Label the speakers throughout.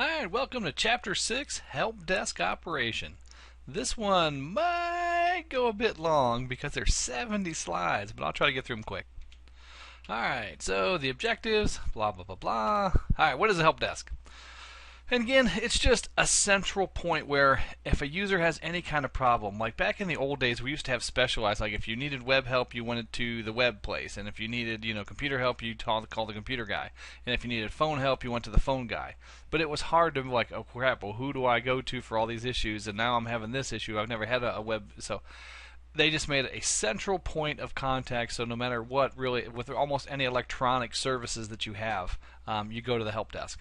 Speaker 1: Alright, welcome to Chapter 6, Help Desk Operation. This one might go a bit long because there's 70 slides, but I'll try to get through them quick. Alright, so the objectives, blah blah blah blah. Alright, what is a help desk? And again, it's just a central point where if a user has any kind of problem, like back in the old days, we used to have specialized, like if you needed web help, you went to the web place, and if you needed, computer help, you called the computer guy, and if you needed phone help, you went to the phone guy. But it was hard to like, oh crap, well who do I go to for all these issues? And now I'm having this issue. I've never had a web, so they just made it a central point of contact. So no matter what, really, with almost any electronic services that you have, you go to the help desk.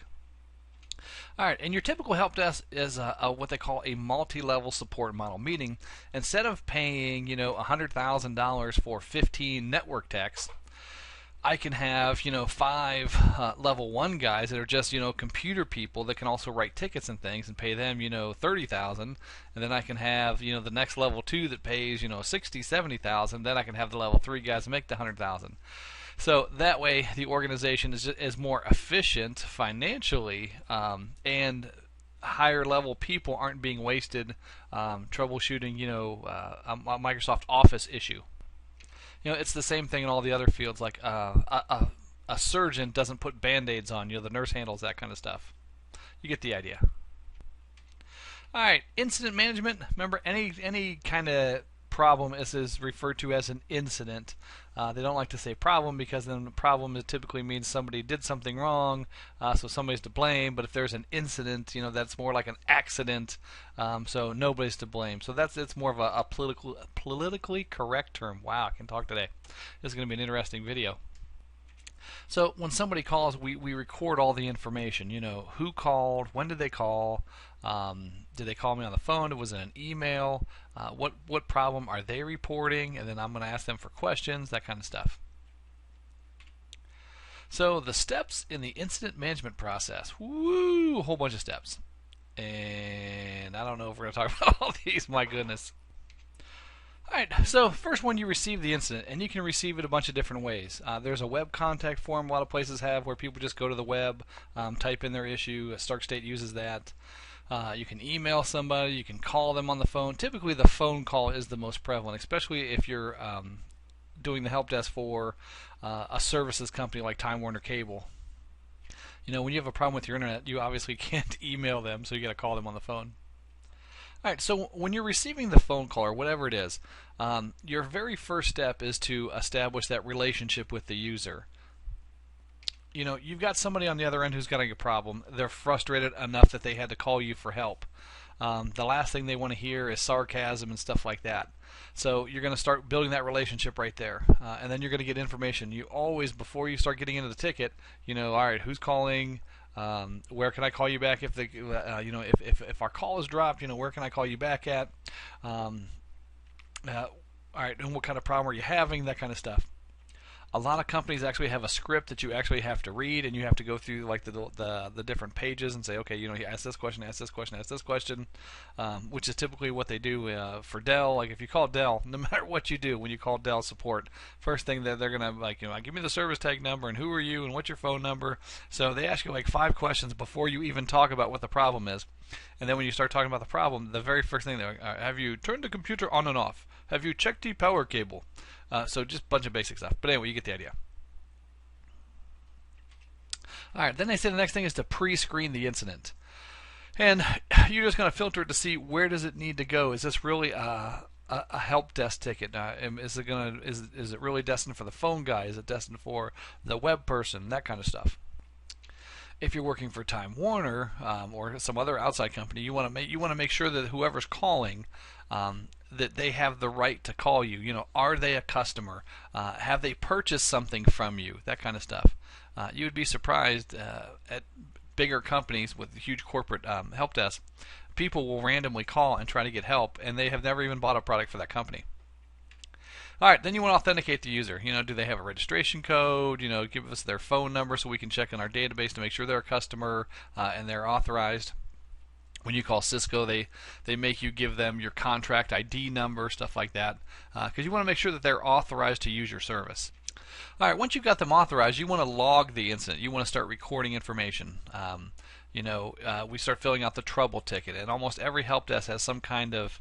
Speaker 1: Alright, and your typical help desk is what they call a multi-level support model, meaning instead of paying $100,000 for 15 network techs, I can have 5 level 1 guys that are just computer people that can also write tickets and things and pay them $30,000, and then I can have the next level 2 that pays $60,000-$70,000. Then I can have the level 3 guys that make the $100,000. So that way, the organization is more efficient financially, and higher level people aren't being wasted troubleshooting, a Microsoft Office issue. It's the same thing in all the other fields. Like a surgeon doesn't put band-aids on. The nurse handles that kind of stuff. You get the idea. All right, incident management. Remember, any kind of problem is referred to as an incident. They don't like to say problem because then the problem typically means somebody did something wrong, so somebody's to blame. But if there's an incident, that's more like an accident, so nobody's to blame. So it's more of a politically correct term. Wow, I can talk today. This is going to be an interesting video. So when somebody calls, we record all the information. Who called, when did they call, did they call me on the phone, was it an email, what problem are they reporting, and then I'm going to ask them for questions, that kind of stuff. So the steps in the incident management process, woo, a whole bunch of steps. And I don't know if we're going to talk about all these, my goodness. Alright, so first when you receive the incident, and you can receive it a bunch of different ways. There's a web contact form a lot of places have where people just go to the web, type in their issue. Stark State uses that. You can email somebody, you can call them on the phone. Typically the phone call is the most prevalent, especially if you're doing the help desk for a services company like Time Warner Cable. When you have a problem with your internet, you obviously can't email them, so you got to call them on the phone. Alright, so when you're receiving the phone call or whatever it is, your very first step is to establish that relationship with the user. You've got somebody on the other end who's got a problem. They're frustrated enough that they had to call you for help. The last thing they want to hear is sarcasm and stuff like that. So you're going to start building that relationship right there, and then you're going to get information. You always, before you start getting into the ticket, alright, who's calling? Where can I call you back if if our call is dropped? Where can I call you back at? All right, and what kind of problem are you having? That kind of stuff. A lot of companies actually have a script that you actually have to read, and you have to go through like the different pages and say, okay, you ask this question, ask this question, ask this question, which is typically what they do for Dell. Like if you call Dell, no matter what you do, when you call Dell support, first thing that they're gonna give me the service tag number and who are you and what's your phone number. So they ask you like 5 questions before you even talk about what the problem is. And then when you start talking about the problem, the very first thing they're have you turned the computer on and off? Have you checked the power cable? So just a bunch of basic stuff. But anyway, you get the idea. Alright, then they say the next thing is to pre-screen the incident. And you're just going to filter it to see where does it need to go. Is this really a help desk ticket? Is it really destined for the phone guy? Is it destined for the web person? That kind of stuff. If you're working for Time Warner or some other outside company, you want to make sure that whoever's calling, that they have the right to call you. Are they a customer? Have they purchased something from you? That kind of stuff. You would be surprised at bigger companies with huge corporate help desks. People will randomly call and try to get help, and they have never even bought a product for that company. Alright, then you want to authenticate the user. Do they have a registration code? Give us their phone number so we can check in our database to make sure they're a customer and they're authorized. When you call Cisco, they make you give them your contract ID number, stuff like that, because you want to make sure that they're authorized to use your service. Alright, once you've got them authorized, you want to log the incident. You want to start recording information. We start filling out the trouble ticket, and almost every help desk has some kind of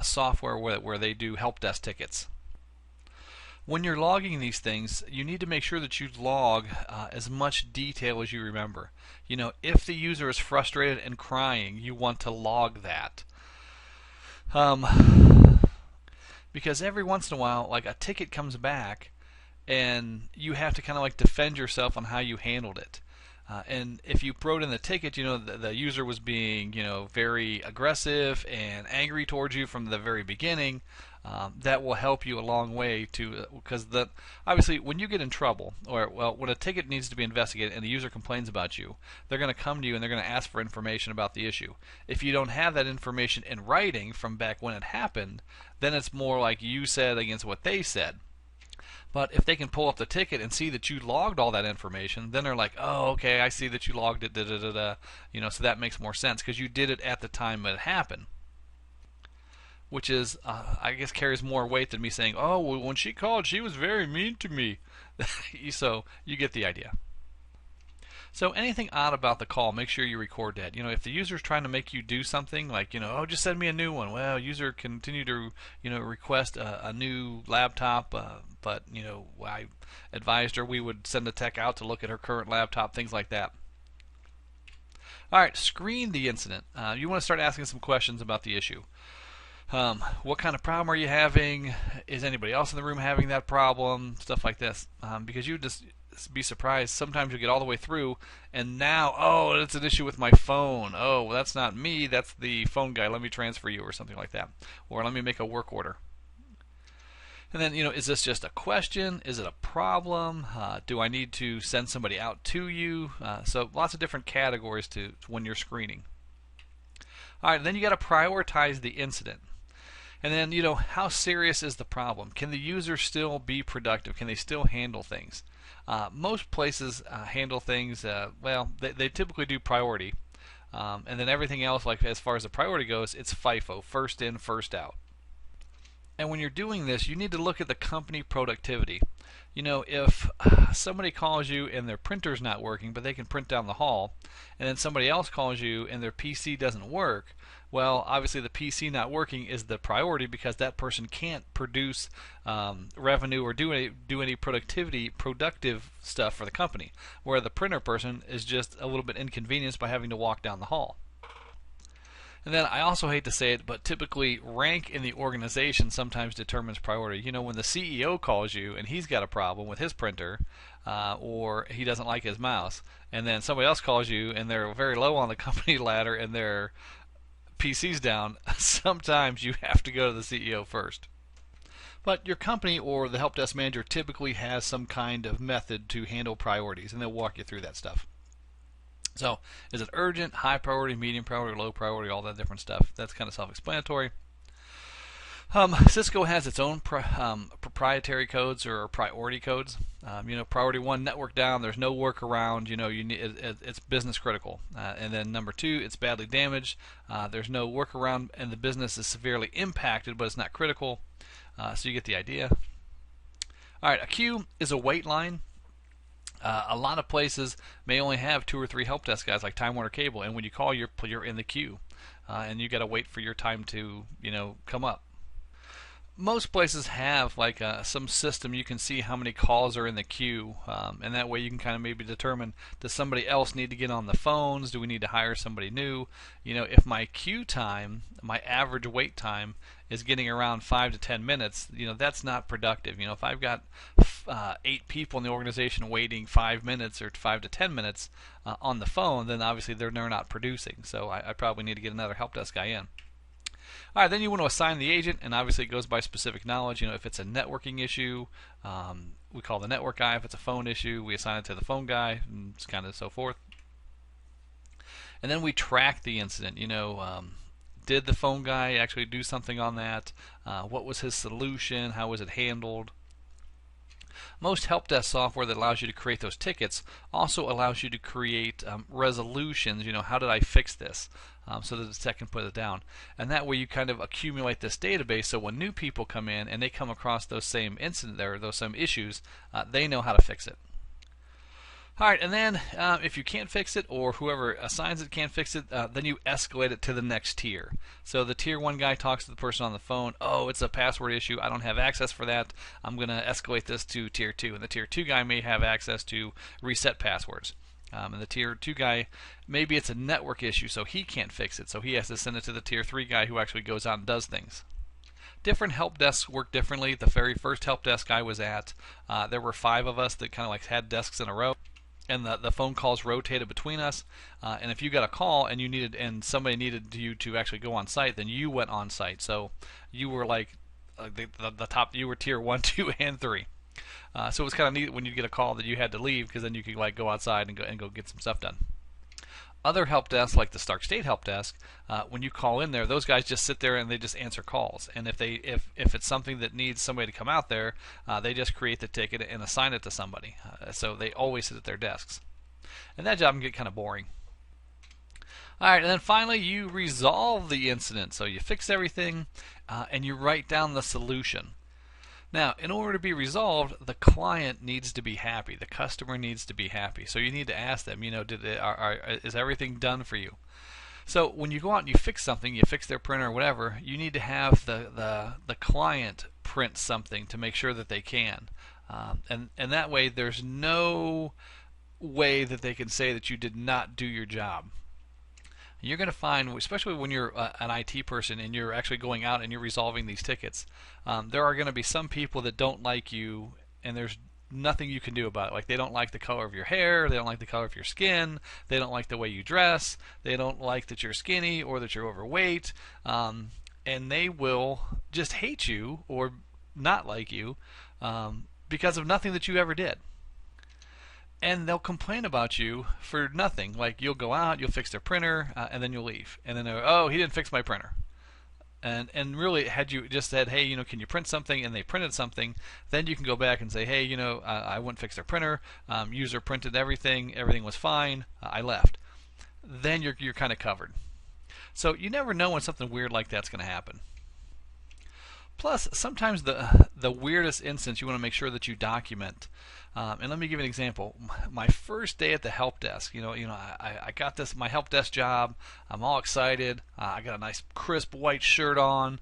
Speaker 1: software where they do help desk tickets. When you're logging these things, you need to make sure that you log as much detail as you remember. If the user is frustrated and crying, you want to log that. Because every once in a while, like, a ticket comes back, and you have to kind of like defend yourself on how you handled it. And if you wrote in the ticket, the user was being, very aggressive and angry towards you from the very beginning, that will help you a long way because obviously when you get in trouble, or when a ticket needs to be investigated and the user complains about you, they're going to come to you and they're going to ask for information about the issue. If you don't have that information in writing from back when it happened, then it's more like you said against what they said. But if they can pull up the ticket and see that you logged all that information, then they're like, oh, okay, I see that you logged it, so that makes more sense because you did it at the time that it happened. Which is, I guess, carries more weight than me saying, oh, well, when she called, she was very mean to me. So you get the idea. So anything odd about the call, make sure you record that. If the user is trying to make you do something like, oh, just send me a new one. Well, user continued to, request a new laptop, but, I advised her we would send a tech out to look at her current laptop, things like that. All right, screen the incident. You want to start asking some questions about the issue. What kind of problem are you having? Is anybody else in the room having that problem? Stuff like this. Because you just be surprised. Sometimes you get all the way through, and now, oh, it's an issue with my phone. Oh, well, that's not me. That's the phone guy. Let me transfer you, or something like that. Or let me make a work order. And then, is this just a question? Is it a problem? Do I need to send somebody out to you? So lots of different categories to when you're screening. All right, and then you got to prioritize the incident. And then, how serious is the problem? Can the user still be productive? Can they still handle things? Most places handle things, they typically do priority. And then everything else, like as far as the priority goes, it's FIFO, first in, first out. And when you're doing this, you need to look at the company productivity. If somebody calls you and their printer's not working, but they can print down the hall, and then somebody else calls you and their PC doesn't work, well, obviously the PC not working is the priority because that person can't produce revenue or do any productive stuff for the company, where the printer person is just a little bit inconvenienced by having to walk down the hall. And then I also hate to say it, but typically rank in the organization sometimes determines priority. When the CEO calls you and he's got a problem with his printer, or he doesn't like his mouse, and then somebody else calls you and they're very low on the company ladder and their PC's down, sometimes you have to go to the CEO first. But your company or the help desk manager typically has some kind of method to handle priorities, and they'll walk you through that stuff. So, is it urgent, high priority, medium priority, low priority, all that different stuff? That's kind of self-explanatory. Cisco has its own proprietary codes or priority codes. Priority 1, network down. There's no workaround. It's business critical. And then number 2, it's badly damaged. There's no workaround, and the business is severely impacted, but it's not critical. So you get the idea. All right, a queue is a wait line. A lot of places may only have 2 or 3 help desk guys, like Time Warner Cable, and when you call, you're in the queue, and you got to wait for your time to come up. Most places have like some system you can see how many calls are in the queue, and that way you can kind of maybe determine, does somebody else need to get on the phones? Do we need to hire somebody new? If my queue time, my average wait time, is getting around 5 to 10 minutes, that's not productive. If I've got 8 people in the organization waiting 5 minutes or 5 to 10 minutes on the phone, then obviously they're not producing. So I probably need to get another help desk guy in. All right, then you want to assign the agent, and obviously it goes by specific knowledge. If it's a networking issue, we call the network guy. If it's a phone issue, we assign it to the phone guy, and it's kind of so forth. And then we track the incident. Did the phone guy actually do something on that? What was his solution? How was it handled? Most help desk software that allows you to create those tickets also allows you to create resolutions. How did I fix this? So that the tech can put it down. And that way you kind of accumulate this database, so when new people come in and they come across those same incidents or those same issues, they know how to fix it. All right, and then if you can't fix it, or whoever assigns it can't fix it, then you escalate it to the next tier. So the tier 1 guy talks to the person on the phone. Oh, it's a password issue. I don't have access for that. I'm going to escalate this to tier 2. And the tier 2 guy may have access to reset passwords. And the tier 2 guy, maybe it's a network issue, so he can't fix it. So he has to send it to the tier 3 guy who actually goes out and does things. Different help desks work differently. The very first help desk I was at, there were 5 of us that kind of like had desks in a row. And the phone calls rotated between us, and if you got a call and somebody needed you to actually go on site, then you went on site. So you were like the top. You were tier 1, 2, and 3. So it was kind of neat when you get a call that you had to leave, because then you could like go outside and go get some stuff done. Other help desks, like the Stark State help desk, when you call in there, those guys just sit there and they just answer calls. And if it's something that needs somebody to come out there, they just create the ticket and assign it to somebody. So they always sit at their desks. And that job can get kind of boring. All right, and then finally you resolve the incident. So you fix everything and you write down the solution. Now, in order to be resolved, the client needs to be happy. The customer needs to be happy. So you need to ask them, is everything done for you? So when you go out and you fix something, you fix their printer or whatever, you need to have the client print something to make sure that they can. And that way there's no way that they can say that you did not do your job. You're going to find, especially when you're an IT person and you're actually going out and you're resolving these tickets, there are going to be some people that don't like you, and there's nothing you can do about it. Like, they don't like the color of your hair, they don't like the color of your skin, they don't like the way you dress, they don't like that you're skinny or that you're overweight, and they will just hate you or not like you because of nothing that you ever did. And they'll complain about you for nothing. Like, you'll go out, you'll fix their printer, and then you'll leave. And then they're, oh, he didn't fix my printer. And really, had you just said, hey, can you print something, and they printed something, then you can go back and say, hey, I went and fixed their printer, user printed everything was fine, I left. Then you're kind of covered. So you never know when something weird like that's going to happen. Plus, sometimes the weirdest instance you want to make sure that you document. And let me give you an example. My first day at the help desk, I got my help desk job. I'm all excited. I got a nice crisp white shirt on,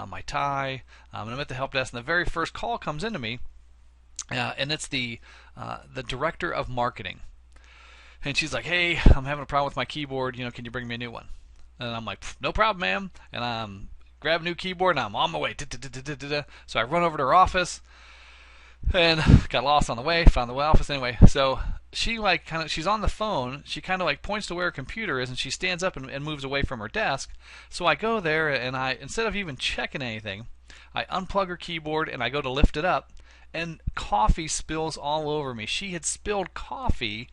Speaker 1: my tie, and I'm at the help desk. And the very first call comes into me, and it's the director of marketing. And she's like, "Hey, I'm having a problem with my keyboard. Can you bring me a new one?" And I'm like, "No problem, ma'am." And I'm grab a new keyboard, and I'm on my way. So I run over to her office, and got lost on the way. Found the office anyway. So she she's on the phone. She kind of like points to where her computer is, and she stands up and moves away from her desk. So I go there, and instead of even checking anything, I unplug her keyboard and I go to lift it up, and coffee spills all over me. She had spilled coffee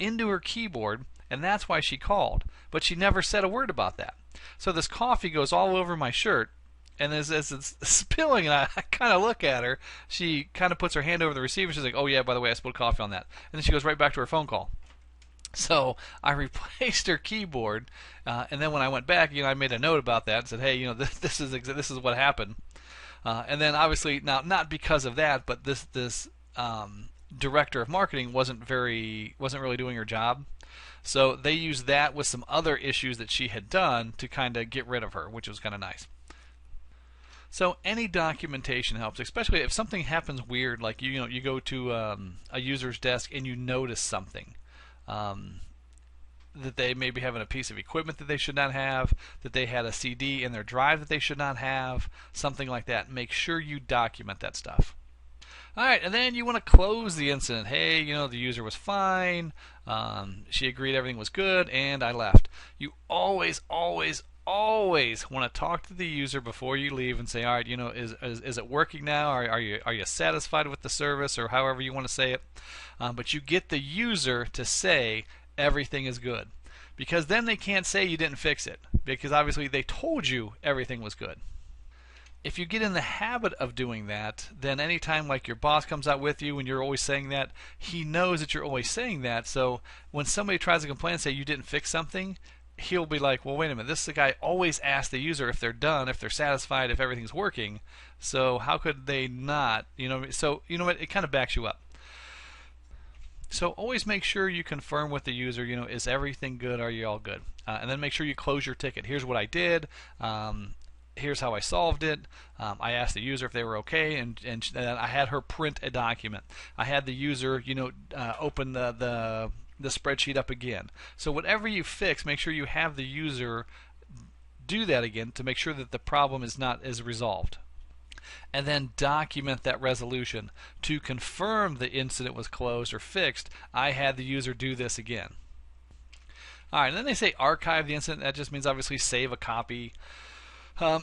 Speaker 1: into her keyboard, and that's why she called. But she never said a word about that. So this coffee goes all over my shirt, and as it's spilling, and I kind of look at her, she kind of puts her hand over the receiver. She's like, "Oh yeah, by the way, I spilled coffee on that." And then she goes right back to her phone call. So I replaced her keyboard, and then when I went back, I made a note about that and said, "Hey, this is what happened." And then obviously, now not because of that, but this director of marketing wasn't really doing her job. So they used that with some other issues that she had done to kind of get rid of her, which was kind of nice. So any documentation helps, especially if something happens weird, like you go to a user's desk and you notice something. That they may be having a piece of equipment that they should not have, that they had a CD in their drive that they should not have, something like that. Make sure you document that stuff. Alright, and then you want to close the incident. Hey, the user was fine, she agreed everything was good, and I left. You always want to talk to the user before you leave and say, alright, is it working now? Are you satisfied with the service, or however you want to say it? But you get the user to say everything is good, because then they can't say you didn't fix it, because obviously they told you everything was good. If you get in the habit of doing that, then anytime like your boss comes out with you and you're always saying that, he knows that you're always saying that. So when somebody tries to complain and say you didn't fix something, he'll be like, well, wait a minute, this guy always asks the user if they're done, if they're satisfied, if everything's working, so how could they not? So you know what, it kind of backs you up. So always make sure you confirm with the user, is everything good? Are you all good? And then make sure you close your ticket. Here's what I did. Here's how I solved it. I asked the user if they were okay, and I had her print a document. I had the user, open the spreadsheet up again. So whatever you fix, make sure you have the user do that again to make sure that the problem is resolved. And then document that resolution. To confirm the incident was closed or fixed, I had the user do this again. Alright, and then they say archive the incident. That just means obviously save a copy,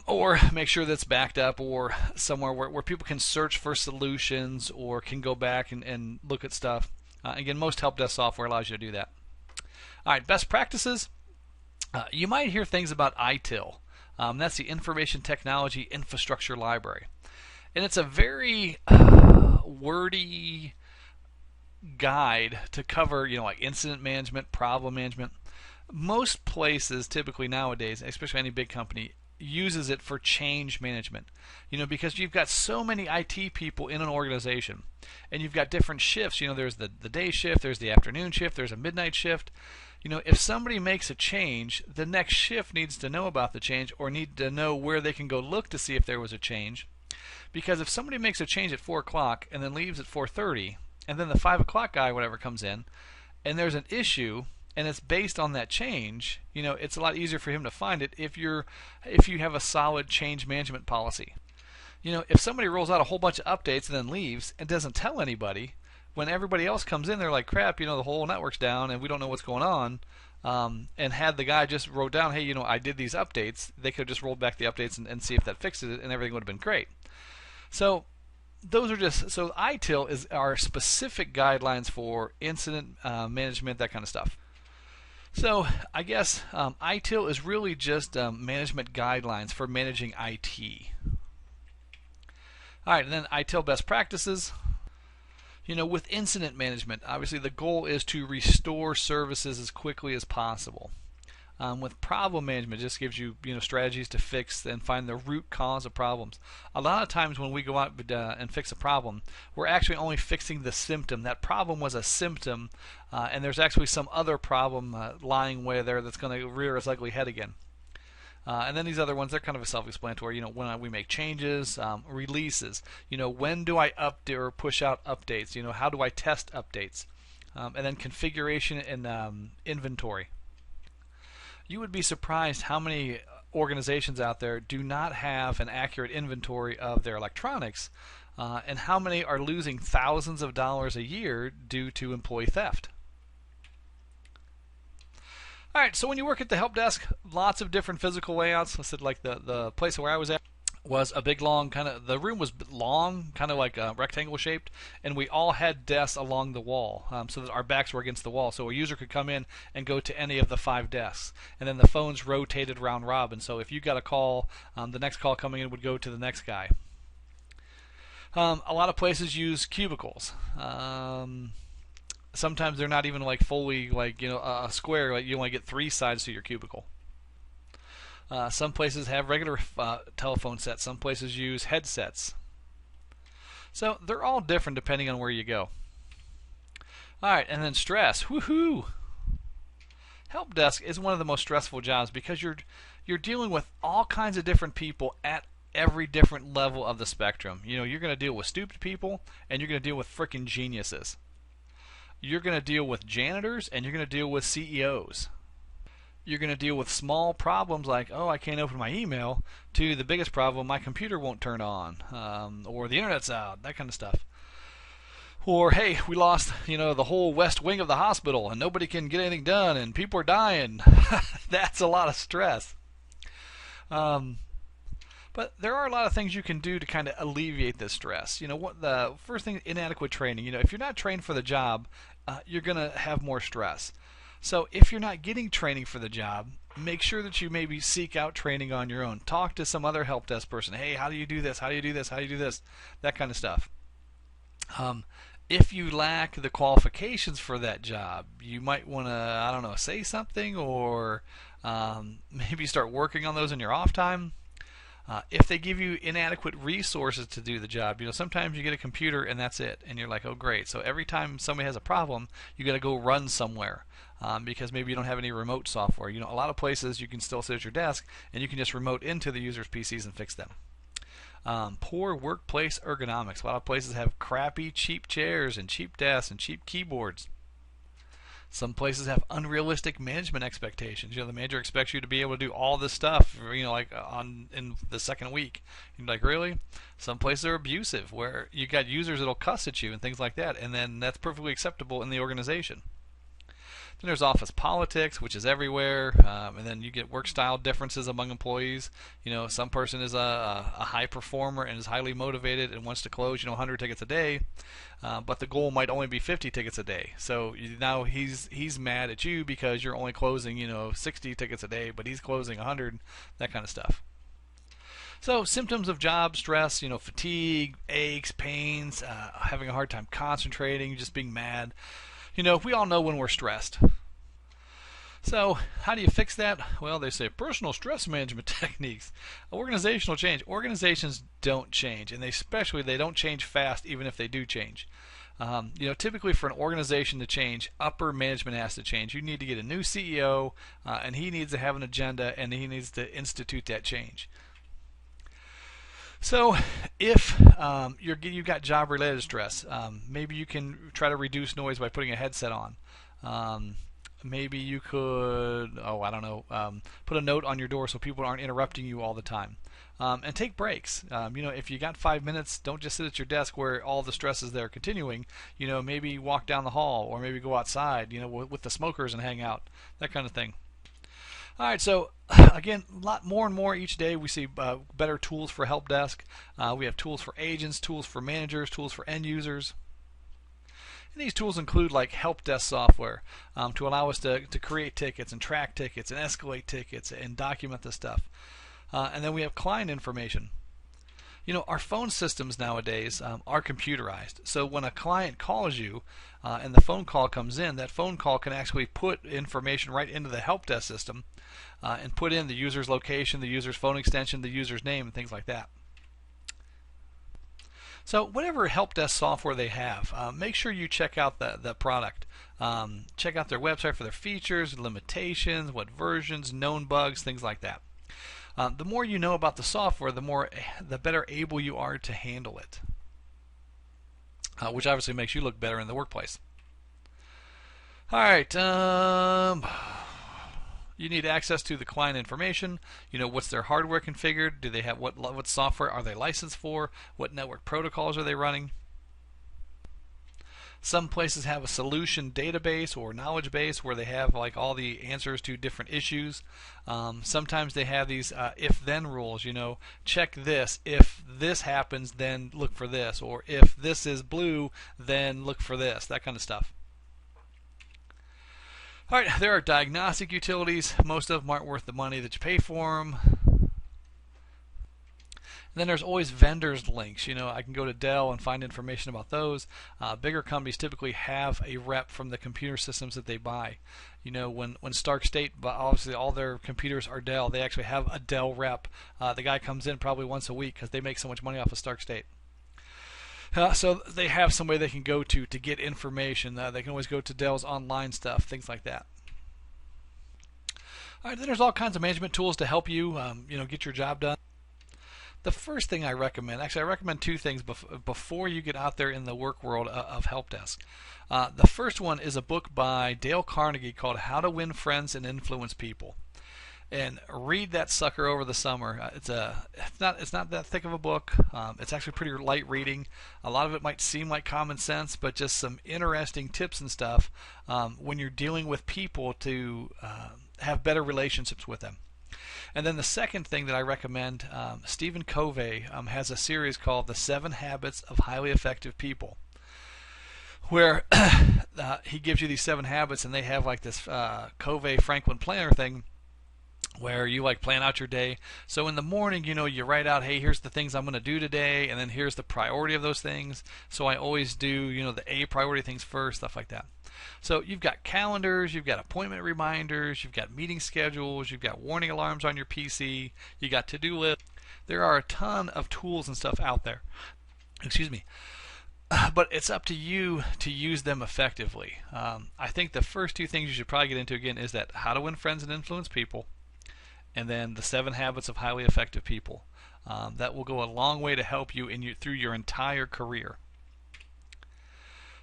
Speaker 1: or make sure that's backed up, or somewhere where people can search for solutions or can go back and look at stuff. Again, most help desk software allows you to do that. Alright, best practices. You might hear things about ITIL. That's the Information Technology Infrastructure Library. And it's a very wordy guide to cover, like incident management, problem management. Most places typically nowadays, especially any big company, uses it for change management. Because you've got so many IT people in an organization, and you've got different shifts. There's the day shift, there's the afternoon shift, there's a midnight shift. If somebody makes a change, the next shift needs to know about the change or need to know where they can go look to see if there was a change. Because if somebody makes a change at 4 o'clock and then leaves at 4:30, and then the 5 o'clock guy, whatever, comes in, and there's an issue, and it's based on that change, it's a lot easier for him to find it if you have a solid change management policy. If somebody rolls out a whole bunch of updates and then leaves and doesn't tell anybody, when everybody else comes in, they're like, crap, the whole network's down and we don't know what's going on. And had the guy just wrote down, hey, I did these updates, they could have just rolled back the updates and see if that fixes it, and everything would have been great. So those are so ITIL are specific guidelines for incident management, that kind of stuff. So I guess ITIL is really just management guidelines for managing IT. All right, and then ITIL best practices. With incident management, obviously the goal is to restore services as quickly as possible. With problem management, it just gives you, strategies to fix and find the root cause of problems. A lot of times when we go out and fix a problem, we're actually only fixing the symptom. That problem was a symptom, and there's actually some other problem lying way there that's going to rear its ugly head again. And then these other ones, they're kind of self-explanatory. When we make changes, releases. When do I update or push out updates? How do I test updates? And then configuration and inventory. You would be surprised how many organizations out there do not have an accurate inventory of their electronics, and how many are losing thousands of dollars a year due to employee theft. Alright, so when you work at the help desk, lots of different physical layouts. I said, like the place where I was at was a big long the room was long, kind of like rectangle shaped, and we all had desks along the wall, so that our backs were against the wall, so a user could come in and go to any of the 5 desks. And then the phones rotated round robin, so if you got a call, the next call coming in would go to the next guy. A lot of places use cubicles. Sometimes they're not even fully a square. You only get 3 sides to your cubicle. Some places have regular telephone sets. Some places use headsets. So they're all different depending on where you go. Alright, and then stress. Woohoo! Help desk is one of the most stressful jobs because you're dealing with all kinds of different people at every different level of the spectrum. You're going to deal with stupid people, and you're going to deal with frickin' geniuses. You're going to deal with janitors, and you're going to deal with CEOs. You're going to deal with small problems like, oh, I can't open my email, to the biggest problem, my computer won't turn on, or the internet's out, that kind of stuff. Or, hey, we lost, the whole west wing of the hospital, and nobody can get anything done, and people are dying. That's a lot of stress. But there are a lot of things you can do to kind of alleviate this stress. What the first thing, inadequate training. If you're not trained for the job, you're going to have more stress. So if you're not getting training for the job, make sure that you maybe seek out training on your own. Talk to some other help desk person. Hey, how do you do this? How do you do this? How do you do this? That kind of stuff. If you lack the qualifications for that job, you might want to, say something, or maybe start working on those in your off time. If they give you inadequate resources to do the job, sometimes you get a computer and that's it, and you're like, oh great. So every time somebody has a problem, you got to go run somewhere because maybe you don't have any remote software. A lot of places you can still sit at your desk and you can just remote into the user's PCs and fix them. Poor workplace ergonomics. A lot of places have crappy, cheap chairs and cheap desks and cheap keyboards. Some places have unrealistic management expectations. The manager expects you to be able to do all this stuff, in the second week. You're like, really? Some places are abusive, where you got users that'll cuss at you and things like that, and then that's perfectly acceptable in the organization. Then there's office politics, which is everywhere, and then you get work style differences among employees. Some person is a high performer and is highly motivated and wants to close 100 tickets a day, but the goal might only be 50 tickets a day. So now he's mad at you because you're only closing 60 tickets a day, but he's closing 100, that kind of stuff. So symptoms of job stress, fatigue, aches, pains, having a hard time concentrating, just being mad. We all know when we're stressed. So how do you fix that? Well, they say personal stress management techniques. Organizational change. Organizations don't change, and they don't change fast even if they do change. Typically for an organization to change, upper management has to change. You need to get a new CEO, and he needs to have an agenda, and he needs to institute that change. So if you've got job-related stress, maybe you can try to reduce noise by putting a headset on. Maybe you could, put a note on your door so people aren't interrupting you all the time. And take breaks. If you got 5 minutes, don't just sit at your desk where all the stress is there continuing. Maybe walk down the hall or maybe go outside, with the smokers and hang out, that kind of thing. All right, so again, a lot more and more each day we see better tools for help desk. We have tools for agents, tools for managers, tools for end users. And these tools include like help desk software to allow us to create tickets and track tickets and escalate tickets and document this stuff. And then we have client information. Our phone systems nowadays are computerized. So when a client calls you and the phone call comes in, that phone call can actually put information right into the help desk system and put in the user's location, the user's phone extension, the user's name, and things like that. So whatever help desk software they have, make sure you check out the product. Check out their website for their features, limitations, what versions, known bugs, things like that. The more you know about the software, the better able you are to handle it, which obviously makes you look better in the workplace. All right, you need access to the client information. What's their hardware configured? Do they have what software are they licensed for? What network protocols are they running? Some places have a solution database or knowledge base where they have like all the answers to different issues. Sometimes they have these if-then rules. Check this. If this happens, then look for this. Or if this is blue, then look for this. That kind of stuff. All right, there are diagnostic utilities. Most of them aren't worth the money that you pay for them. And then there's always vendors links. I can go to Dell and find information about those. Bigger companies typically have a rep from the computer systems that they buy. When Stark State, obviously all their computers are Dell, they actually have a Dell rep. The guy comes in probably once a week because they make so much money off of Stark State. So they have somebody they can go to get information. They can always go to Dell's online stuff, things like that. All right, then there's all kinds of management tools to help you, get your job done. The first thing I recommend, actually I recommend two things before you get out there in the work world of help desk. The first one is a book by Dale Carnegie called How to Win Friends and Influence People. And read that sucker over the summer. It's not that thick of a book. It's actually pretty light reading. A lot of it might seem like common sense, but just some interesting tips and stuff when you're dealing with people to have better relationships with them. And then the second thing that I recommend, Stephen Covey has a series called The 7 Habits of Highly Effective People, where he gives you these 7 habits, and they have like this Covey Franklin planner thing where you like plan out your day. So in the morning, you write out, hey, here's the things I'm going to do today, and then here's the priority of those things. So I always do, the A priority things first, stuff like that. So you've got calendars, you've got appointment reminders, you've got meeting schedules, you've got warning alarms on your PC, you got to-do lists. There are a ton of tools and stuff out there. Excuse me. But it's up to you to use them effectively. I think the first two things you should probably get into again is that how to win friends and influence people, and then the 7 habits of highly effective people. That will go a long way to help you through your entire career.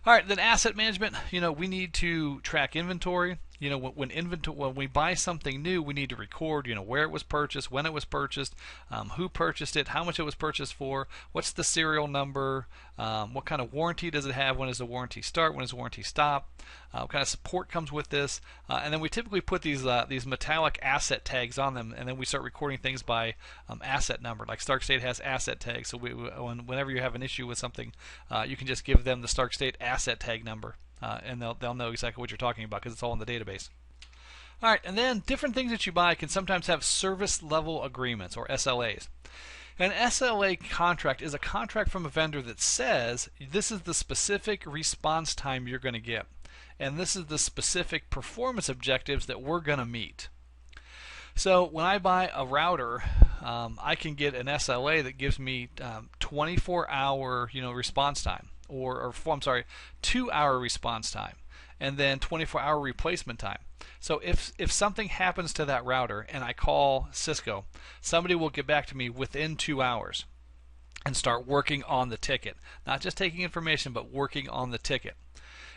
Speaker 1: All right, then asset management. We need to track inventory. When we buy something new, we need to record, where it was purchased, when it was purchased, who purchased it, how much it was purchased for, what's the serial number, what kind of warranty does it have, when does the warranty start, when does the warranty stop, what kind of support comes with this, and then we typically put these metallic asset tags on them, and then we start recording things by asset number. Like Stark State has asset tags, so whenever you have an issue with something, you can just give them the Stark State asset tag number. And they'll know exactly what you're talking about because it's all in the database. All right, and then different things that you buy can sometimes have service level agreements, or SLAs. An SLA contract is a contract from a vendor that says this is the specific response time you're going to get, and this is the specific performance objectives that we're going to meet. So when I buy a router, I can get an SLA that gives me 24-hour response time. Or 2-hour response time, and then 24-hour replacement time. So if something happens to that router and I call Cisco, somebody will get back to me within 2 hours and start working on the ticket. Not just taking information, but working on the ticket.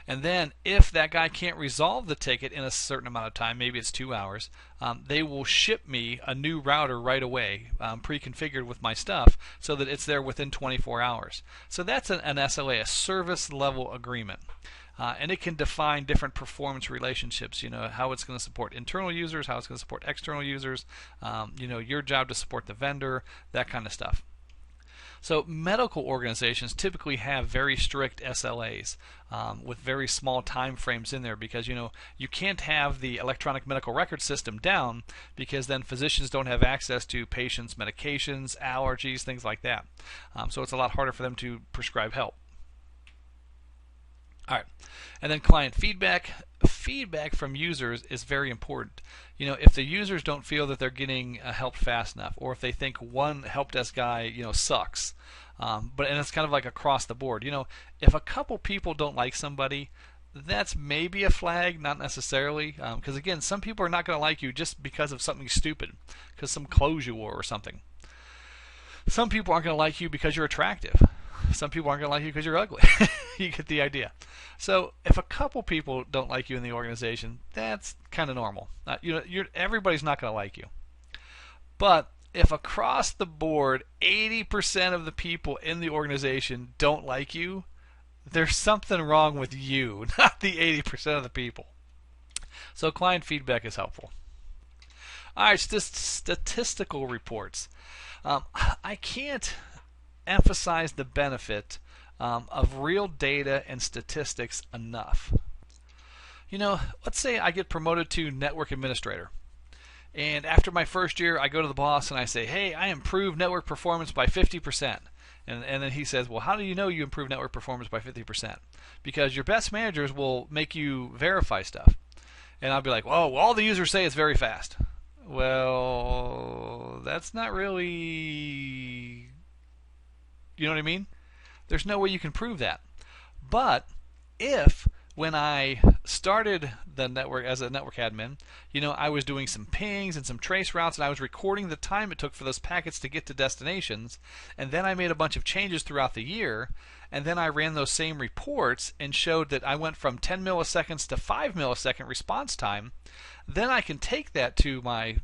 Speaker 1: And then if that guy can't resolve the ticket in a certain amount of time, maybe it's 2 hours, they will ship me a new router right away, pre-configured with my stuff, so that it's there within 24 hours. So that's an SLA, a service level agreement. And it can define different performance relationships, how it's going to support internal users, how it's going to support external users, your job to support the vendor, that kind of stuff. So medical organizations typically have very strict SLAs with very small time frames in there because you can't have the electronic medical record system down because then physicians don't have access to patients' medications, allergies, things like that. So it's a lot harder for them to prescribe help. All right, and then client feedback. Feedback from users is very important. If the users don't feel that they're getting helped fast enough, or if they think one help desk guy, sucks, and it's kind of like across the board. If a couple people don't like somebody, that's maybe a flag, not necessarily, because again, some people are not going to like you just because of something stupid, because some clothes you wore or something. Some people aren't going to like you because you're attractive. Some people aren't going to like you because you're ugly. You get the idea. So if a couple people don't like you in the organization, that's kind of normal. Everybody's not going to like you. But if across the board 80% of the people in the organization don't like you, there's something wrong with you, not the 80% of the people. So client feedback is helpful. All right, statistical reports. I can't emphasize the benefit of real data and statistics enough. Let's say I get promoted to network administrator, and after my first year I go to the boss and I say, hey, I improved network performance by 50%. And then he says, well, how do you know you improved network performance by 50%? Because your best managers will make you verify stuff. And I'll be like, well, all the users say it's very fast. Well, that's not really... You know what I mean? There's no way you can prove that. But if when I started the network as a network admin, I was doing some pings and some trace routes, and I was recording the time it took for those packets to get to destinations, and then I made a bunch of changes throughout the year, and then I ran those same reports and showed that I went from 10 milliseconds to 5 millisecond response time, then I can take that to my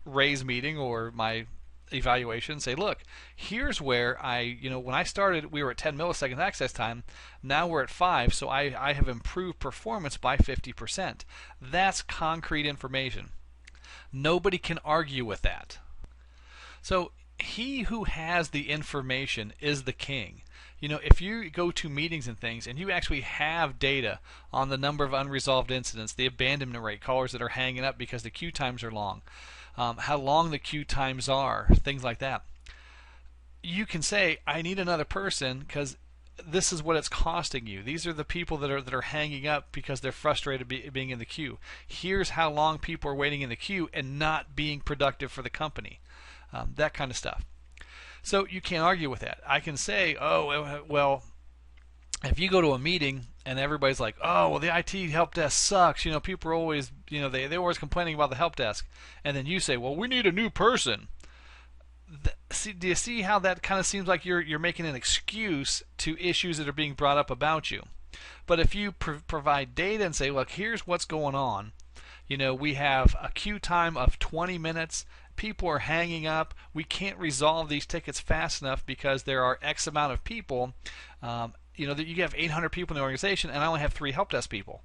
Speaker 1: raise meeting or my evaluation, say, look, here's where when I started we were at 10 milliseconds access time, now we're at 5, so I have improved performance by 50%. That's concrete information. Nobody can argue with that. So he who has the information is the king. If you go to meetings and things and you actually have data on the number of unresolved incidents, the abandonment rate, callers that are hanging up because the queue times are long, how long the queue times are, things like that, you can say, I need another person because this is what it's costing you. These are the people that are hanging up because they're frustrated being in the queue. Here's how long people are waiting in the queue and not being productive for the company. that kind of stuff. So you can't argue with that. I can say, oh, well, if you go to a meeting and everybody's like, oh, well, the IT help desk sucks. People are always, they're always complaining about the help desk. And then you say, well, we need a new person. Do you see how that kind of seems like you're making an excuse to issues that are being brought up about you? But if you provide data and say, look, here's what's going on. We have a queue time of 20 minutes. People are hanging up. We can't resolve these tickets fast enough because there are X amount of people. That you have 800 people in the organization, and I only have 3 help desk people.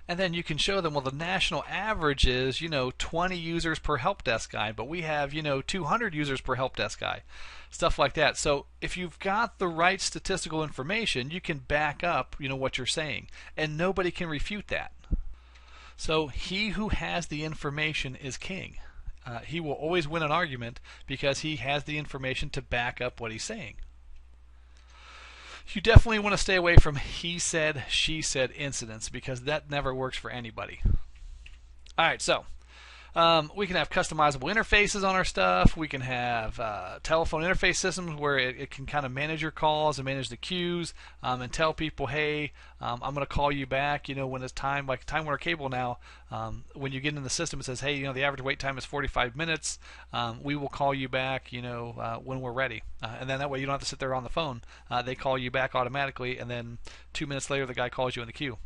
Speaker 1: And then you can show them, well, the national average is, 20 users per help desk guy, but we have, 200 users per help desk guy. Stuff like that. So if you've got the right statistical information, you can back up, what you're saying, and nobody can refute that. So he who has the information is king. He will always win an argument because he has the information to back up what he's saying. You definitely want to stay away from he said, she said incidents because that never works for anybody. Alright, so we can have customizable interfaces on our stuff. We can have telephone interface systems where it can kind of manage your calls and manage the queues and tell people, hey, I'm going to call you back, when it's time, like Time Warner Cable now, when you get in the system, it says, hey, the average wait time is 45 minutes. We will call you back, when we're ready. And then that way you don't have to sit there on the phone. They call you back automatically, and then 2 minutes later the guy calls you in the queue.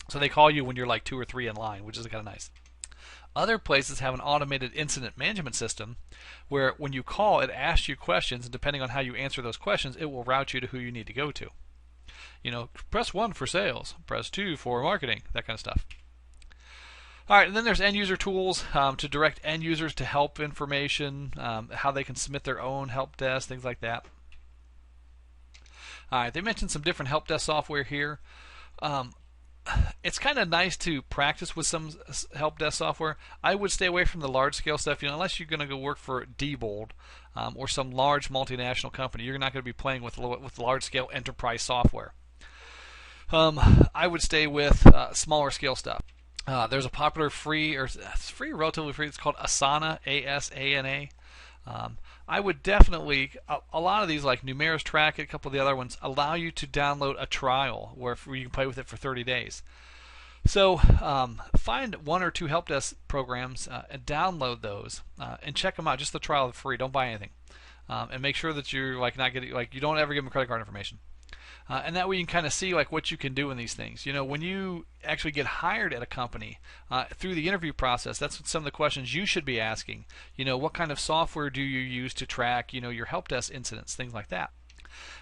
Speaker 1: So they call you when you're like 2 or 3 in line, which is kind of nice. Other places have an automated incident management system where when you call, it asks you questions, and depending on how you answer those questions, it will route you to who you need to go to. Press 1 for sales, press 2 for marketing, that kind of stuff. Alright, and then there's end user tools to direct end users to help information, how they can submit their own help desk, things like that. Alright, they mentioned some different help desk software here. It's kind of nice to practice with some help desk software. I would stay away from the large scale stuff, unless you're going to go work for Diebold or some large multinational company. You're not going to be playing with large scale enterprise software. I would stay with smaller scale stuff. There's a popular free, or it's free, relatively free. It's called Asana, A-S-A-N-A. I would definitely, a lot of these like Numeris Track, a couple of the other ones, allow you to download a trial where you can play with it for 30 days. So find 1 or 2 help desk programs and download those and check them out. Just the trial is free. Don't buy anything, and make sure that you're not getting you don't ever give them credit card information. And that way you can kind of see what you can do in these things. When you actually get hired at a company through the interview process, that's what some of the questions you should be asking. What kind of software do you use to track your help desk incidents, things like that.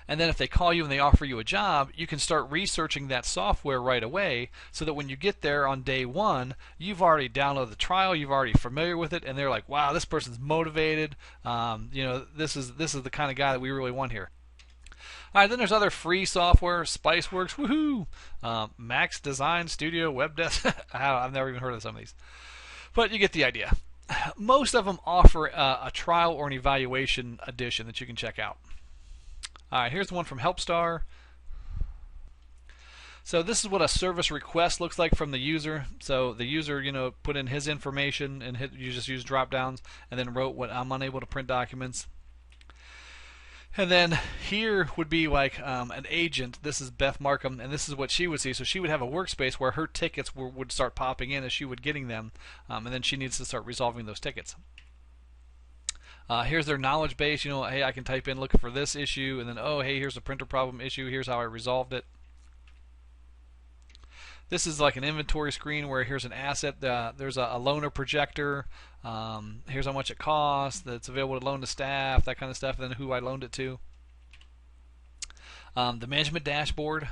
Speaker 1: And then if they call you and they offer you a job, you can start researching that software right away so that when you get there on day 1, you've already downloaded the trial, you're already familiar with it, and they're like, wow, this person's motivated. This is the kind of guy that we really want here. Alright, then there's other free software, Spiceworks, woohoo, Max Design Studio, Webdesk. I've never even heard of some of these. But you get the idea. Most of them offer a trial or an evaluation edition that you can check out. Alright, here's the one from HelpSTAR. So this is what a service request looks like from the user. So the user, put in his information and you just use drop downs and then wrote what I'm unable to print documents. And then here would be like an agent. This is Beth Markham, and this is what she would see. So she would have a workspace where her tickets would start popping in as she would getting them, and then she needs to start resolving those tickets. Here's their knowledge base. Hey, I can type in looking for this issue, and then hey, here's a printer problem issue. Here's how I resolved it. This is like an inventory screen where here's an asset. There's a loaner projector. Here's how much it costs. That's available to loan to staff, that kind of stuff, and then who I loaned it to. The management dashboard.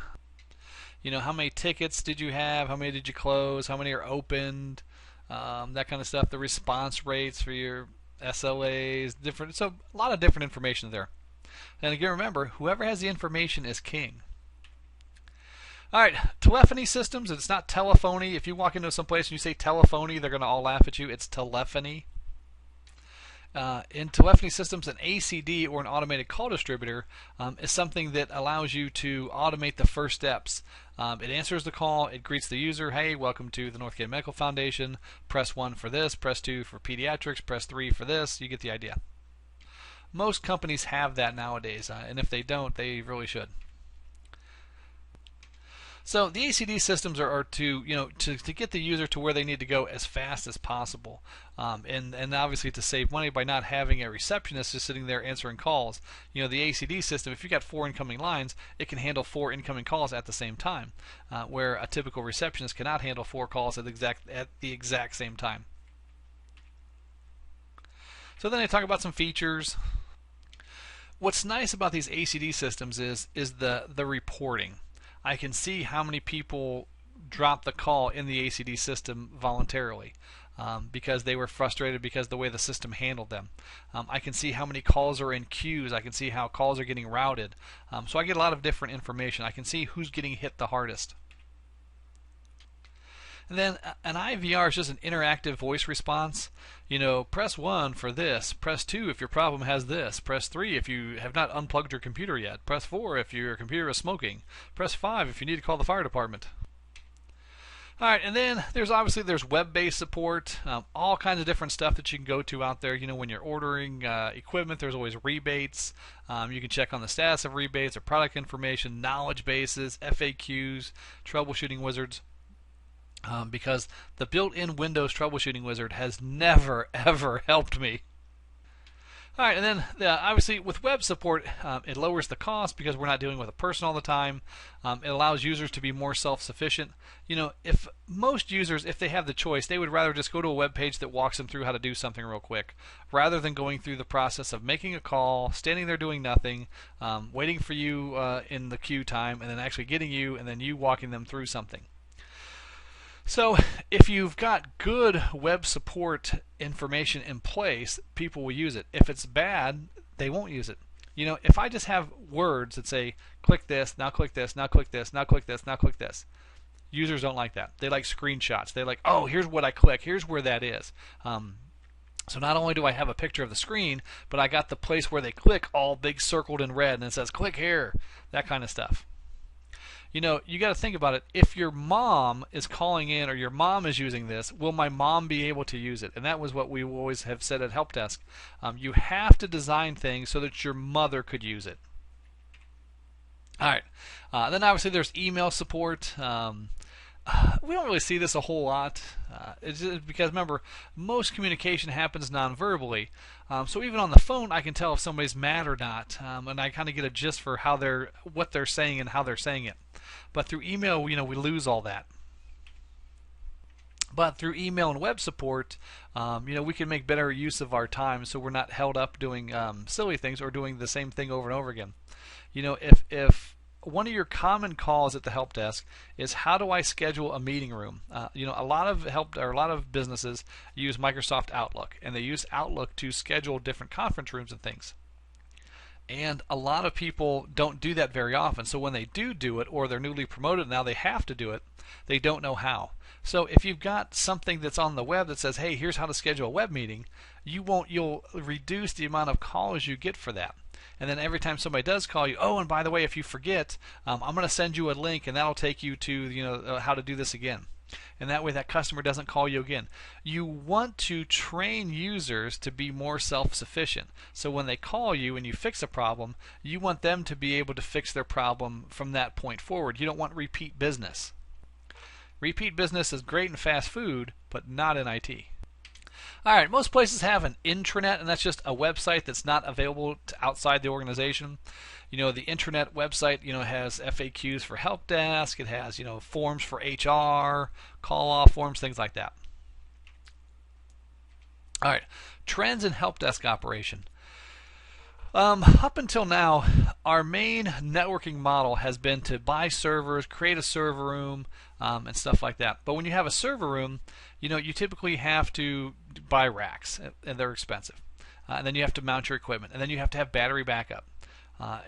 Speaker 1: How many tickets did you have? How many did you close? How many are opened? That kind of stuff. The response rates for your SLAs. So a lot of different information there. And again, remember, whoever has the information is king. Alright, telephony systems. It's not telephony. If you walk into some place and you say telephony, they're going to all laugh at you. It's telephony. in telephony systems, an ACD or an automated call distributor is something that allows you to automate the first steps. It answers the call, it greets the user, hey, welcome to the Northgate Medical Foundation, press 1 for this, press 2 for pediatrics, press 3 for this, you get the idea. Most companies have that nowadays, and if they don't, they really should. So the ACD systems are to get the user to where they need to go as fast as possible, and obviously to save money by not having a receptionist just sitting there answering calls. The ACD system, if you got 4 incoming lines, it can handle 4 incoming calls at the same time, where a typical receptionist cannot handle 4 calls at the exact same time. So then I talk about some features. What's nice about these ACD systems is the reporting. I can see how many people dropped the call in the ACD system voluntarily because they were frustrated because of the way the system handled them. I can see how many calls are in queues. I can see how calls are getting routed. So I get a lot of different information. I can see who's getting hit the hardest. And then an IVR is just an interactive voice response. Press 1 for this, press 2 if your problem has this, press 3 if you have not unplugged your computer yet, press 4 if your computer is smoking, press 5 if you need to call the fire department. Alright, and then there's web-based support, all kinds of different stuff that you can go to out there. When you're ordering equipment, there's always rebates. You can check on the status of rebates or product information, knowledge bases, FAQs, troubleshooting wizards. Because the built-in Windows troubleshooting wizard has never ever helped me. Alright, and then obviously with web support, it lowers the cost because we're not dealing with a person all the time. It allows users to be more self-sufficient. If most users, if they have the choice, they would rather just go to a web page that walks them through how to do something real quick, rather than going through the process of making a call, standing there doing nothing, waiting for you in the queue time, and then actually getting you, and then you walking them through something. So if you've got good web support information in place, people will use it. If it's bad, they won't use it. If I just have words that say, click this, now click this, now click this, now click this, now click this, users don't like that. They like screenshots. They like, oh, here's what I click, here's where that is. So not only do I have a picture of the screen, but I got the place where they click all big circled in red and it says click here, that kind of stuff. You got to think about it. If your mom is calling in or your mom is using this, will my mom be able to use it? And that was what we always have said at HelpDesk. You have to design things so that your mother could use it. All right. Then obviously there's email support. We don't really see this a whole lot. It's just because, remember, most communication happens non-verbally. So even on the phone, I can tell if somebody's mad or not, and I kind of get a gist for what they're saying and how they're saying it. But through email, we lose all that. But through email and web support, we can make better use of our time, so we're not held up doing silly things or doing the same thing over and over again. If one of your common calls at the help desk is, how do I schedule a meeting room? A lot of businesses use Microsoft Outlook, and they use Outlook to schedule different conference rooms and things. And a lot of people don't do that very often. So when they do it, or they're newly promoted and now they have to do it, they don't know how. So if you've got something that's on the web that says, hey, here's how to schedule a web meeting, you'll reduce the amount of calls you get for that. And then every time somebody does call you, oh, and by the way, if you forget, I'm going to send you a link, and that'll take you to how to do this again. And that way that customer doesn't call you again. You want to train users to be more self-sufficient. So when they call you and you fix a problem, you want them to be able to fix their problem from that point forward. You don't want repeat business. Repeat business is great in fast food, but not in IT. Alright, most places have an intranet, and that's just a website that's not available to outside the organization. The intranet website, has FAQs for help desk, it has, forms for HR, call-off forms, things like that. Alright, trends in help desk operation. Up until now, our main networking model has been to buy servers, create a server room, and stuff like that. But when you have a server room, you typically have to buy racks, and they're expensive. And then you have to mount your equipment, and then you have to have battery backup.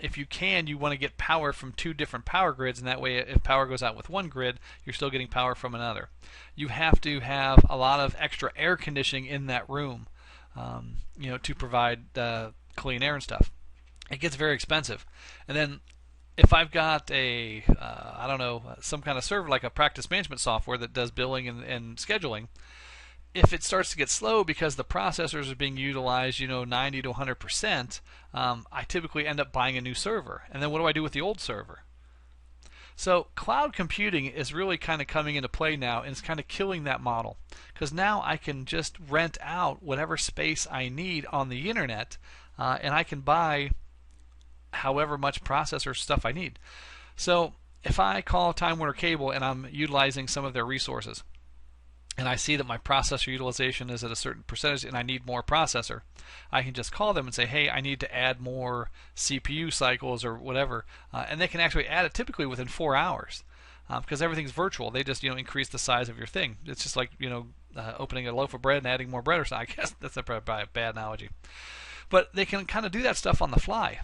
Speaker 1: If you can, you want to get power from 2 different power grids, and that way if power goes out with one grid, you're still getting power from another. You have to have a lot of extra air conditioning in that room. to provide clean air and stuff. It gets very expensive. And then if I've got a I don't know, some kind of server like a practice management software that does billing and scheduling, if it starts to get slow because the processors are being utilized 90 to 100%, I typically end up buying a new server. And then what do I do with the old server? So cloud computing is really kind of coming into play now, and it's kind of killing that model, because now I can just rent out whatever space I need on the internet, and I can buy however much processor stuff I need. So if I call Time Warner Cable and I'm utilizing some of their resources, and I see that my processor utilization is at a certain percentage and I need more processor, I can just call them and say, hey, I need to add more CPU cycles or whatever, and they can actually add it typically within 4 hours, because everything's virtual. They just increase the size of your thing. It's just like opening a loaf of bread and adding more bread or something. I guess that's probably a bad analogy, but they can kind of do that stuff on the fly.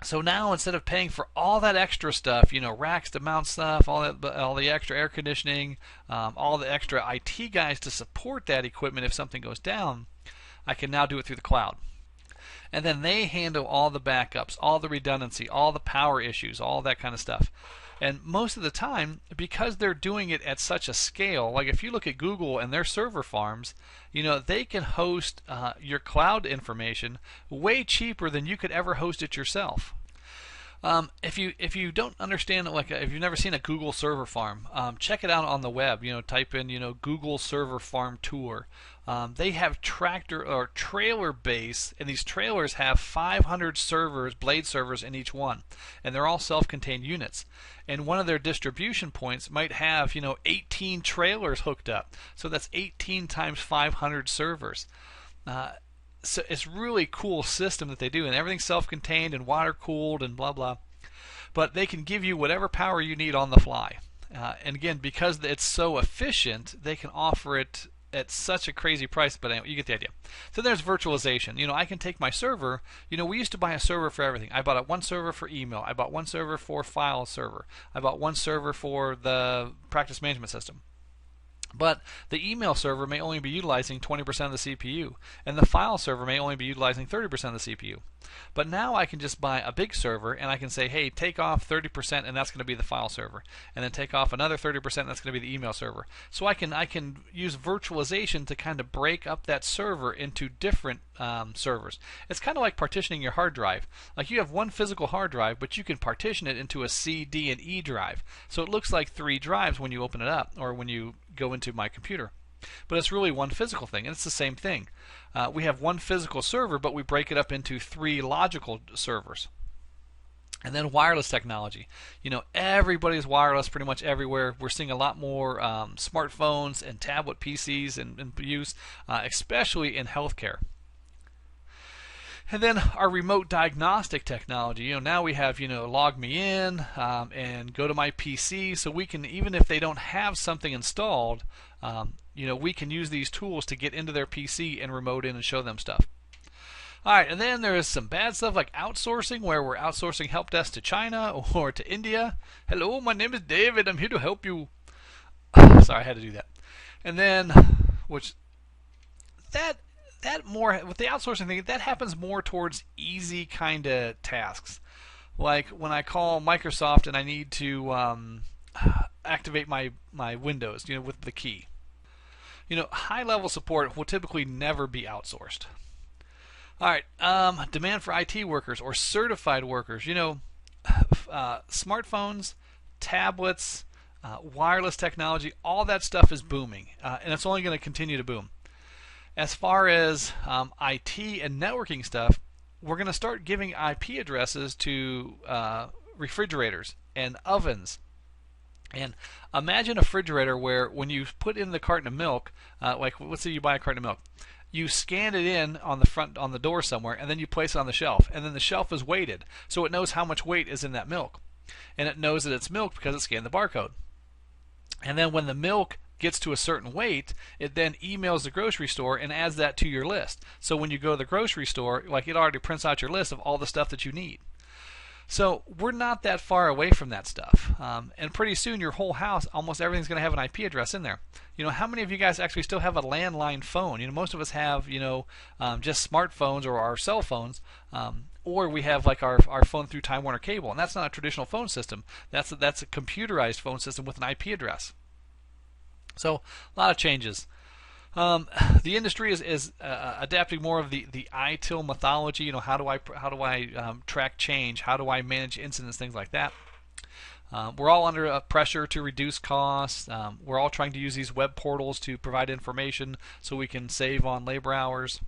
Speaker 1: So now instead of paying for all that extra stuff, racks to mount stuff, all the extra air conditioning, all the extra IT guys to support that equipment if something goes down, I can now do it through the cloud. And then they handle all the backups, all the redundancy, all the power issues, all that kind of stuff. And most of the time, because they're doing it at such a scale, like if you look at Google and their server farms, they can host your cloud information way cheaper than you could ever host it yourself. If you don't understand, if you've never seen a Google server farm, check it out on the web. Type in Google server farm tour. They have tractor or trailer base, and these trailers have 500 servers, blade servers in each one, and they're all self-contained units. And one of their distribution points might have 18 trailers hooked up, so that's 18 times 500 servers. So it's really cool system that they do, and everything's self-contained and water-cooled and blah blah. But they can give you whatever power you need on the fly. And again, because it's so efficient, they can offer it at such a crazy price. But anyway, you get the idea. So there's virtualization. I can take my server. We used to buy a server for everything. I bought one server for email. I bought one server for file server. I bought one server for the practice management system. But the email server may only be utilizing 20% of the CPU, and the file server may only be utilizing 30% of the CPU. But now I can just buy a big server, and I can say, hey, take off 30%, and that's going to be the file server, and then take off another 30%, and that's going to be the email server. So I can use virtualization to kind of break up that server into different servers. It's kind of like partitioning your hard drive. Like you have one physical hard drive, but you can partition it into a C, D, and E drive. So it looks like 3 drives when you open it up, or when you go into my computer. But it's really one physical thing, and it's the same thing. We have one physical server, but we break it up into 3 logical servers. And then wireless technology. Everybody's wireless pretty much everywhere. We're seeing a lot more smartphones and tablet PCs in use, especially in healthcare. And then our remote diagnostic technology. Now we have, log me in and go to my PC, so we can, even if they don't have something installed, we can use these tools to get into their PC and remote in and show them stuff. Alright, and then there's some bad stuff like outsourcing, where we're outsourcing help desk to China or to India. Hello, my name is David, I'm here to help you. Sorry, I had to do that. And then, that more, with the outsourcing thing, that happens more towards easy kind of tasks. Like when I call Microsoft and I need to activate my Windows, with the key. High-level support will typically never be outsourced. Alright, demand for IT workers or certified workers. Smartphones, tablets, wireless technology, all that stuff is booming, and it's only going to continue to boom. As far as IT and networking stuff, we're going to start giving IP addresses to refrigerators and ovens. And imagine a refrigerator where when you put in the carton of milk, like let's say you buy a carton of milk, you scan it in on the door somewhere, and then you place it on the shelf, and then the shelf is weighted, so it knows how much weight is in that milk, and it knows that it's milk because it scanned the barcode. And then when the milk gets to a certain weight, it then emails the grocery store and adds that to your list. So when you go to the grocery store, like, it already prints out your list of all the stuff that you need. So we're not that far away from that stuff, and pretty soon your whole house, almost everything's going to have an IP address in there. How many of you guys actually still have a landline phone? Most of us have, just smartphones or our cell phones, or we have like our phone through Time Warner Cable, and that's not a traditional phone system. That's a computerized phone system with an IP address. So a lot of changes. The industry is adapting more of the ITIL methodology. How do I track change? How do I manage incidents? Things like that. We're all under pressure to reduce costs. We're all trying to use these web portals to provide information so we can save on labor hours.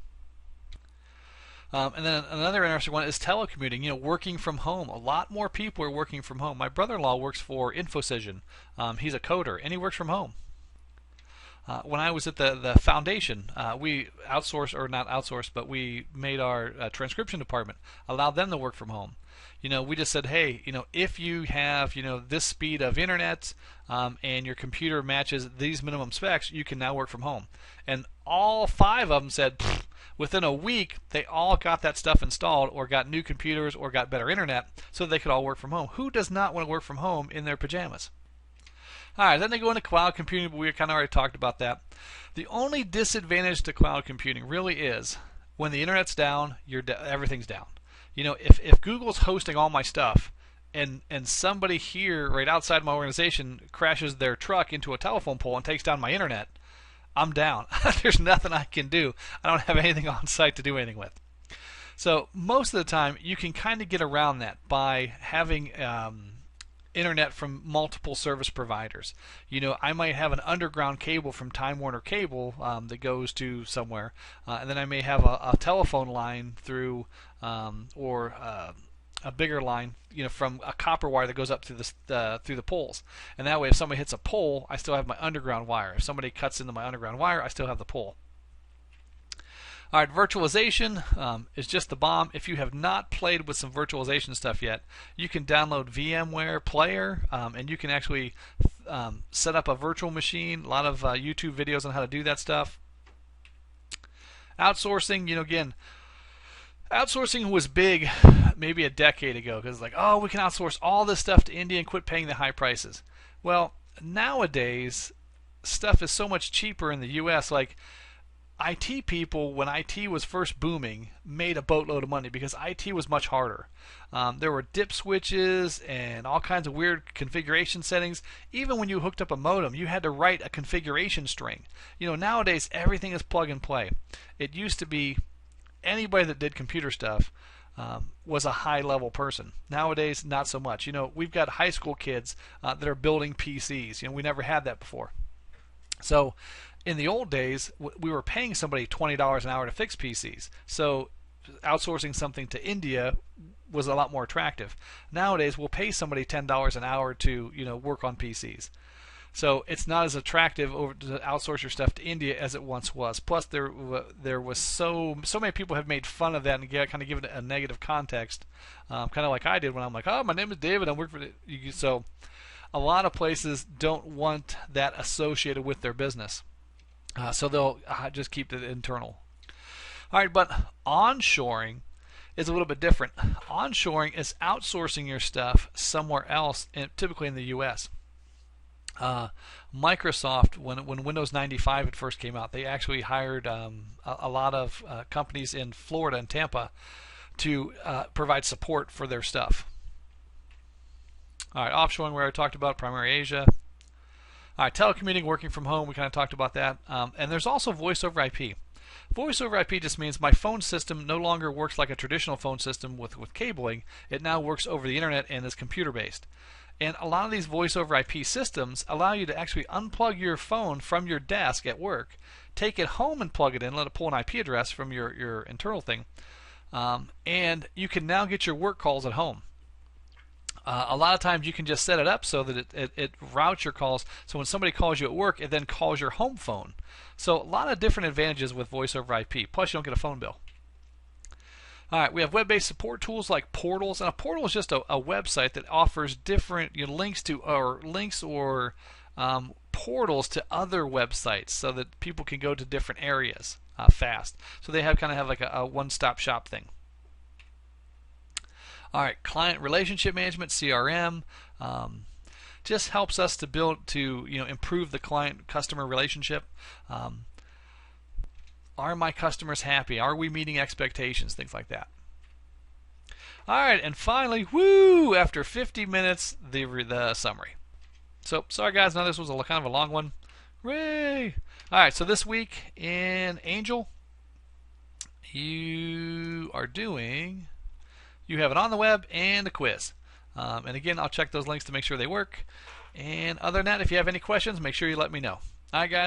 Speaker 1: And then another interesting one is telecommuting. Working from home. A lot more people are working from home. My brother-in-law works for InfoCision. He's a coder and he works from home. When I was at the foundation, we outsourced, or not outsourced, but we made our transcription department, allowed them to work from home. We just said, hey, if you have, this speed of internet and your computer matches these minimum specs, you can now work from home. And all 5 of them said, within a week, they all got that stuff installed or got new computers or got better internet so they could all work from home. Who does not want to work from home in their pajamas? All right, then they go into cloud computing, but we kind of already talked about that. The only disadvantage to cloud computing really is when the internet's down, everything's down. If Google's hosting all my stuff and somebody here right outside my organization crashes their truck into a telephone pole and takes down my internet, I'm down. There's nothing I can do. I don't have anything on site to do anything with. So most of the time, you can kind of get around that by having internet from multiple service providers. I might have an underground cable from Time Warner Cable that goes to somewhere, and then I may have a telephone line through, or a bigger line, from a copper wire that goes up through the poles. And that way, if somebody hits a pole, I still have my underground wire. If somebody cuts into my underground wire, I still have the pole. All right, virtualization is just the bomb. If you have not played with some virtualization stuff yet, you can download VMware Player, and you can actually set up a virtual machine. A lot of YouTube videos on how to do that stuff. Outsourcing, again, outsourcing was big maybe a decade ago because it's like, oh, we can outsource all this stuff to India and quit paying the high prices. Well, nowadays, stuff is so much cheaper in the U.S. Like, IT people, when IT was first booming, made a boatload of money because IT was much harder. There were dip switches and all kinds of weird configuration settings. Even when you hooked up a modem, you had to write a configuration string. Nowadays everything is plug and play. It used to be anybody that did computer stuff was a high-level person. Nowadays, not so much. We've got high school kids that are building PCs. We never had that before. So in the old days, we were paying somebody $20 an hour to fix PCs. So outsourcing something to India was a lot more attractive. Nowadays, we'll pay somebody $10 an hour to work on PCs. So it's not as attractive to outsource your stuff to India as it once was. Plus, there was so many people have made fun of that and kind of given it a negative context, kind of like I did when I'm like, oh, my name is David, I'm working for the. So a lot of places don't want that associated with their business. So they'll just keep it internal. All right, but onshoring is a little bit different. Onshoring is outsourcing your stuff somewhere else, typically in the U.S. Microsoft, when Windows 95 had first came out, they actually hired a lot of companies in Florida and Tampa to provide support for their stuff. All right, offshoring, where I talked about, primary Asia. All right, telecommuting, working from home, we kind of talked about that. And there's also voice over IP. Voice over IP just means my phone system no longer works like a traditional phone system with cabling. It now works over the internet and is computer-based. And a lot of these voice over IP systems allow you to actually unplug your phone from your desk at work, take it home and plug it in, let it pull an IP address from your internal thing, and you can now get your work calls at home. A lot of times you can just set it up so that it routes your calls, so when somebody calls you at work, it then calls your home phone. So a lot of different advantages with voice over IP, plus you don't get a phone bill. All right, we have web-based support tools like portals, and a portal is just a website that offers different links or portals to other websites so that people can go to different areas fast. So they kind of have like a one-stop shop thing. All right, client relationship management, CRM. Just helps us to improve the client-customer relationship. Are my customers happy? Are we meeting expectations? Things like that. All right, and finally, woo! After 50 minutes, the summary. So sorry guys, now this was kind of a long one. Hooray! All right, so this week in Angel, you have it on the web and a quiz. And again, I'll check those links to make sure they work. And other than that, if you have any questions, make sure you let me know. All right, guys.